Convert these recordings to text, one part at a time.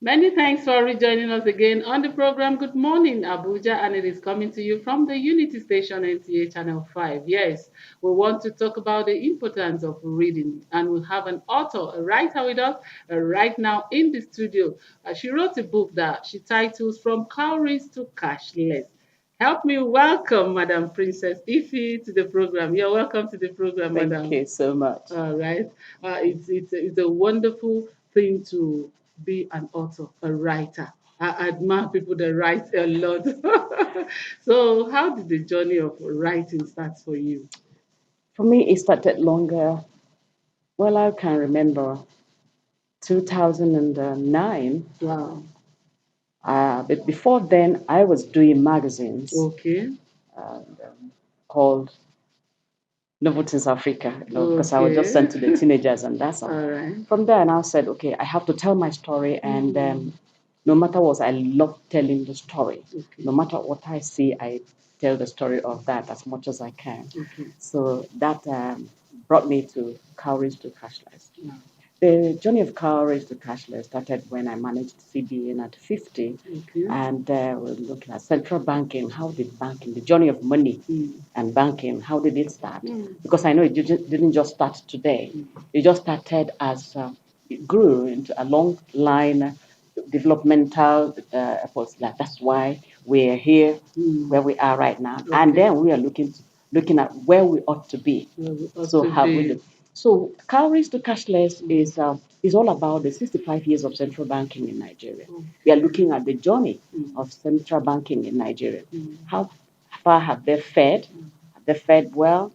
Many thanks for rejoining us again on the program. Good morning, Abuja, and it is coming to you from the Unity Station NTA Channel 5. Yes, we want to talk about the importance of reading, and we have an author, a writer with us right now in the studio. She wrote a book that she titles From Cowries to Cashless. Help me welcome Madam Princess Ify to the program. You're welcome to the program, Thank Madam. you so much. All right. It's a wonderful thing to be an author, a writer. I admire people that write a lot. So, how did the journey of writing start for you? For me, it started longer. Well, I can remember 2009. Wow. But before then, I was doing magazines Okay. called Novelties Africa, because I was just Okay. sent to the teenagers and that's all. All right. From there, I now said, okay, I have to tell my story, and no matter what, I love telling the story. Okay. No matter what I see, I tell the story of that as much as I can. Okay. So that brought me to Courage to Cashless. Yeah. The journey of courage to cashless started when I managed CBN at 50, Okay. and we're looking at central banking. How did banking, the journey of money Mm. and banking, how did it start? Mm. Because I know it didn't just start today. Mm. It just started as it grew into a long line developmental efforts. That's why we're here, Mm. where we are right now, and Okay. then we are looking at where we ought to be. Well, we ought So to have we be. the so calories to cashless Mm. is all about the 65 years of central banking in Nigeria. We are Okay. looking at the journey Mm. of central banking in Nigeria. Mm. How far have they fed? Mm. Have they fed well?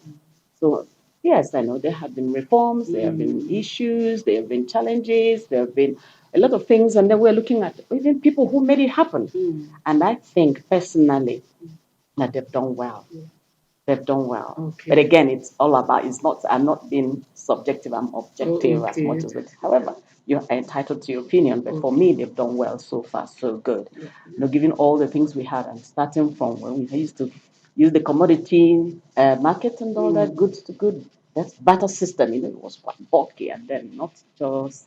So yes, I know there have been reforms, there have been Mm. issues, there have been challenges, there have been a lot of things, and then we're looking at even people who made it happen. Mm. And I think personally that they've done well. Yeah. They've done well. But Okay. again, it's all about, it's not, I'm not being subjective, I'm Oh, objective as much okay. as it. However, you're entitled to your opinion, but for Okay. me, they've done well so far, so good. Okay. Given all the things we had and starting from when we used to use the commodity market and all that, Mm. goods to good, that barter system, it was quite bulky and then not just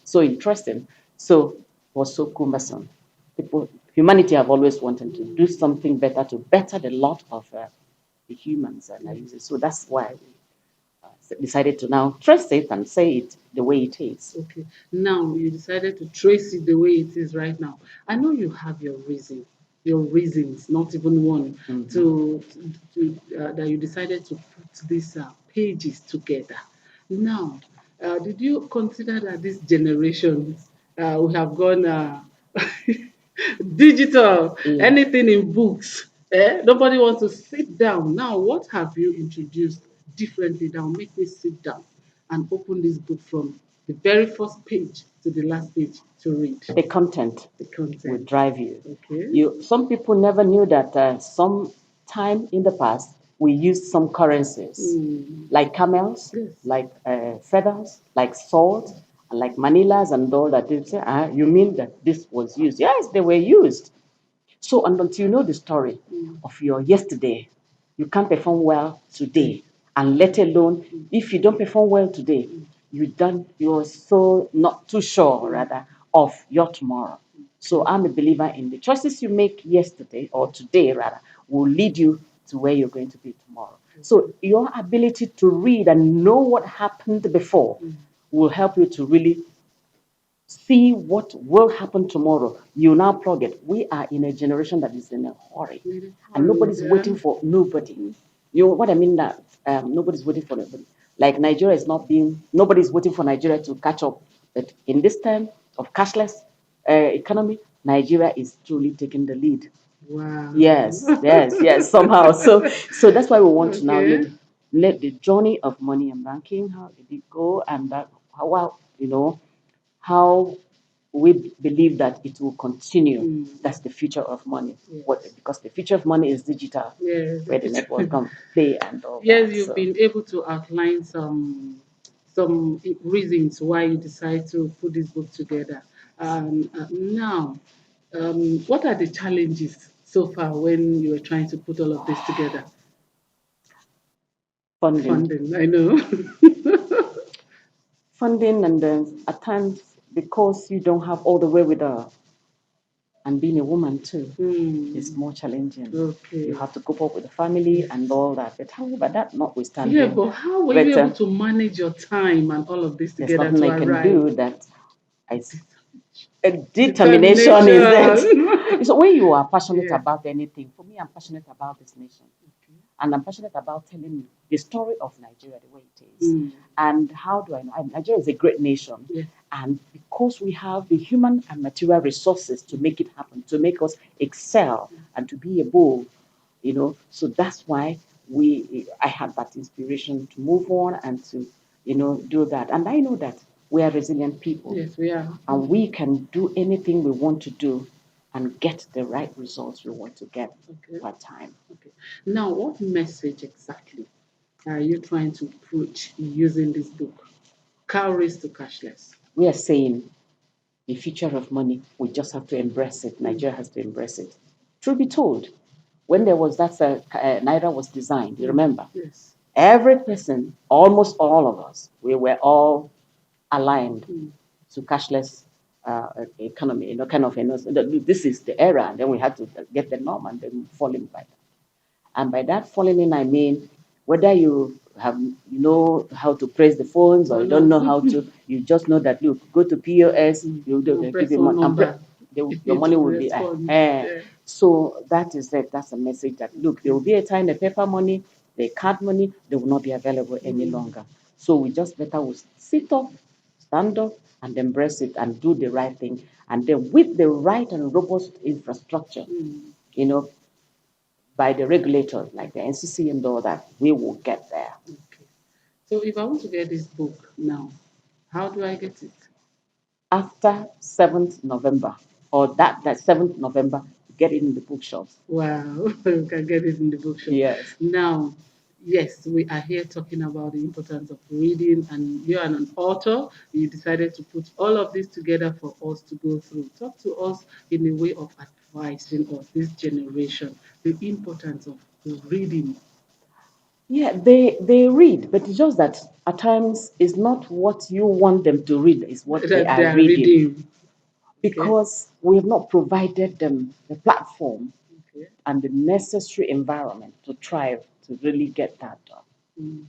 so interesting. So it was so cumbersome. People, humanity have always wanted to do something better to better the lot of the humans and users. So that's why we decided to now trace it and say it the way it is. Okay. Now you decided to trace it the way it is right now. I know you have your reasons, not even one, Mhm. to that you decided to put these pages together. Now, did you consider that this generation we have gone digital, Yeah. anything in books? Nobody wants to sit down. Now, what have you introduced differently that will make me sit down and open this book from the very first page to the last page to read The content the will content? drive you. Okay. You some people never knew that some time in the past we used some currencies Mm. like camels, Yes. like feathers, like salt, and like manilas and all that. They say, you mean that this was used? Yes, they were used. So and until you know the story Mm. of your yesterday, you can't perform well Today. today. And let alone if you don't perform well today, you're so not too sure Mm. rather of your tomorrow. So I'm a believer in the choices you make yesterday or today rather will lead you to where you're going to be tomorrow. So your ability to read and know what happened before will help you to really see what will happen tomorrow. You now plug it. We are in a generation that is in a hurry, Very and hurry, nobody's yeah. waiting for nobody. You know what I mean? That nobody's waiting for nobody. Like Nigeria is not being. Nobody's waiting for Nigeria to catch up. But in this time of cashless economy, Nigeria is truly taking the lead. Yes, Wow. yes, yes. Somehow, so that's why we want to now Okay. let the journey of money and banking. How did it go? And that how well, how we believe that it will continue. Mm. That's the future of money. What Yes. because the future of money is digital, Yes. where the network can play and all Yes, that. you've So been able to outline some reasons why you decide to put this book together. Now, what are the challenges so far when you were trying to put all of this together? funding, Funding, I know. funding, and then at times because you don't have all the way with her. And being a woman too is more challenging. Okay. You have to cope up with the family and all that. But however, that notwithstanding, Yeah, but how were you able to manage your time and all of this there's together nothing to I can arrive? do that I determination is that. So when you are passionate Yeah. about anything, for me, I'm passionate about this nation. Okay. And I'm passionate about telling you the story of Nigeria the way it is. And how do I know? Nigeria is a great nation. Yeah. And because we have the human and material resources to make it happen, to make us excel and to be above, so that's why I had that inspiration to move on and to, do that. And I know that we are resilient people. Yes, we are. And we can do anything we want to do and get the right results we want to get per time. Okay. Now, what message exactly are you trying to preach using this book? Cowries to cashless. We are saying the future of money, we just have to embrace it. Nigeria has to embrace it. Truth be told, when there was that Naira was designed, you remember? Yes. Every person, almost all of us, we were all aligned to cashless economy, kind of, this is the era, and then we had to get the norm and then fall in by that. And by that falling in, I mean whether you have know how to press the phones or you don't know how to, you just know that look, go to POS, you do Press give him one money, number. your money To will be. respond. Yeah. So that is it. That's a message that look, there will be a time the paper money, the card money, they will not be available any longer. So we just better will sit up, stand up, and embrace it and do the right thing. And then with the right and robust infrastructure, you know, by the regulators like the NCC and all that, we will get there. Okay. So if I want to get this book now, how do I get it? After 7th November, or that 7th November, get it in the bookshops. Wow, you can get it in the bookshop. Yes. Now, yes, we are here talking about the importance of reading, and you're an author. You decided to put all of this together for us to go through. Talk to us in a way of advising us, this generation, the importance of reading. Yeah, they read, but it's just that at times it's not what you want them to read, is what they That they are are reading. reading. Okay. Because we have not provided them the platform Okay. and the necessary environment to thrive to really get that done. Mm.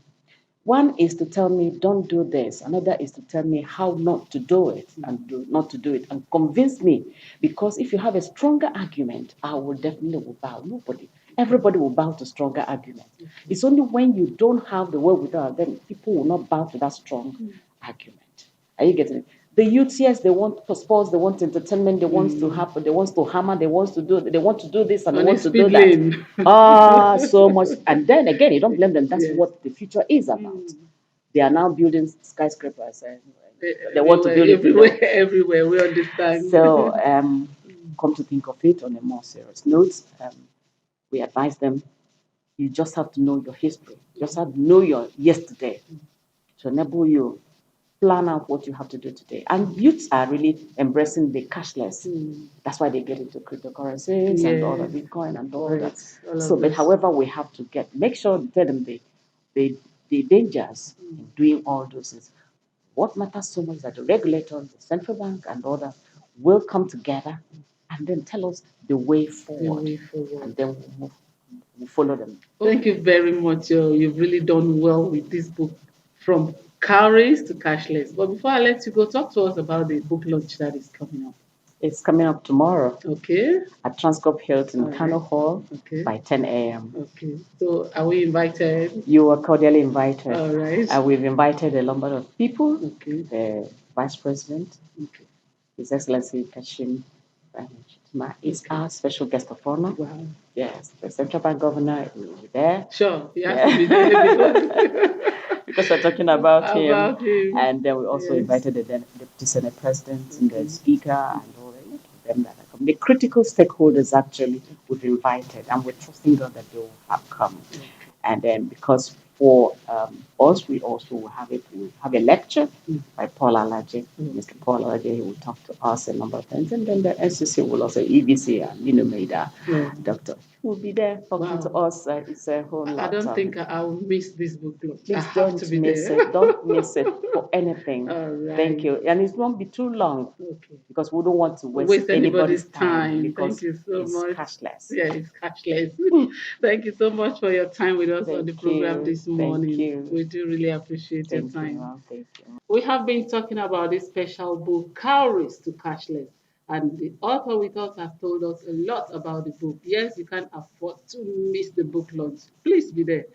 One is to tell me, don't do this. Another is to tell me how not to do it and not to do it and convince me. Because if you have a stronger argument, I will definitely will bow. Nobody, everybody will bow to stronger argument. It's only when you don't have the wherewithal, then people will not bow to that strong argument. Are you getting it? The youth, yes, they want sports, they want entertainment, they want to happen, they want to hammer, they want to do this and they On a want to do speed that. lane. So much. And then again, you don't blame them. That's Yes. what the future is about. They are now building skyscrapers and they want to Everywhere, build it. everywhere, everywhere. We understand. So, come to think of it on a more serious note, we advise them you just have to know your history, you just have to know your yesterday to enable you plan out what you have to do today. And youths are really embracing the cashless. That's why they get into cryptocurrencies and all the Yeah. Bitcoin and all Right. that. All So, of but this. however, we have to make sure to tell them the, the dangers in doing all those things. What matters so much is that the regulators, the central bank, and others will come together and then tell us the way The forward, way forward. and then we'll follow them. Thank you very much. You've really done well with this book, from cowries to cashless. But before I let you go, talk to us about the book launch that is coming up. It's coming up tomorrow Okay. at Transcorp Hilton All Kano right. Hall Okay. by 10 a.m. Okay. So are we invited? You are cordially invited. All right. We've invited a number of people, Okay. the Vice President, Okay. His Excellency Kashim Shettima is Okay. our special guest of honor. Wow. Yes, the Central Bank Governor will be there. Sure. He has to be there Because we're talking about him. about him. And then we also Yes. invited the Deputy Senate President and the Speaker and all them that are coming. The critical stakeholders actually we've invited, and we're trusting God that they will have come. And then because for us, we also will have a lecture Mm. by Paul Alaje. Mr. Okay. Paul Alaje, he will talk to us a number of things. And then the SCC will also, EVC and Meda, Yeah. Doctor, will be there talking to Wow. us. It's a whole I lot. don't think I will miss this book club. I Please have to don't be miss there. it. Don't miss it for anything. All Thank right. you. And it won't be too long Okay. because we don't want to waste Waste anybody's anybody's time time. Thank because you so it's much. cashless. Yeah, it's cashless. Thank you so much for your time with us on the Thank program you. this Thank morning. you. We do really appreciate your Thank you, time. ma'am. Thank you. We have been talking about this special book, Cowries to Cashless. And the author with us has told us a lot about the book. Yes, you can't afford to miss the book launch. Please be there.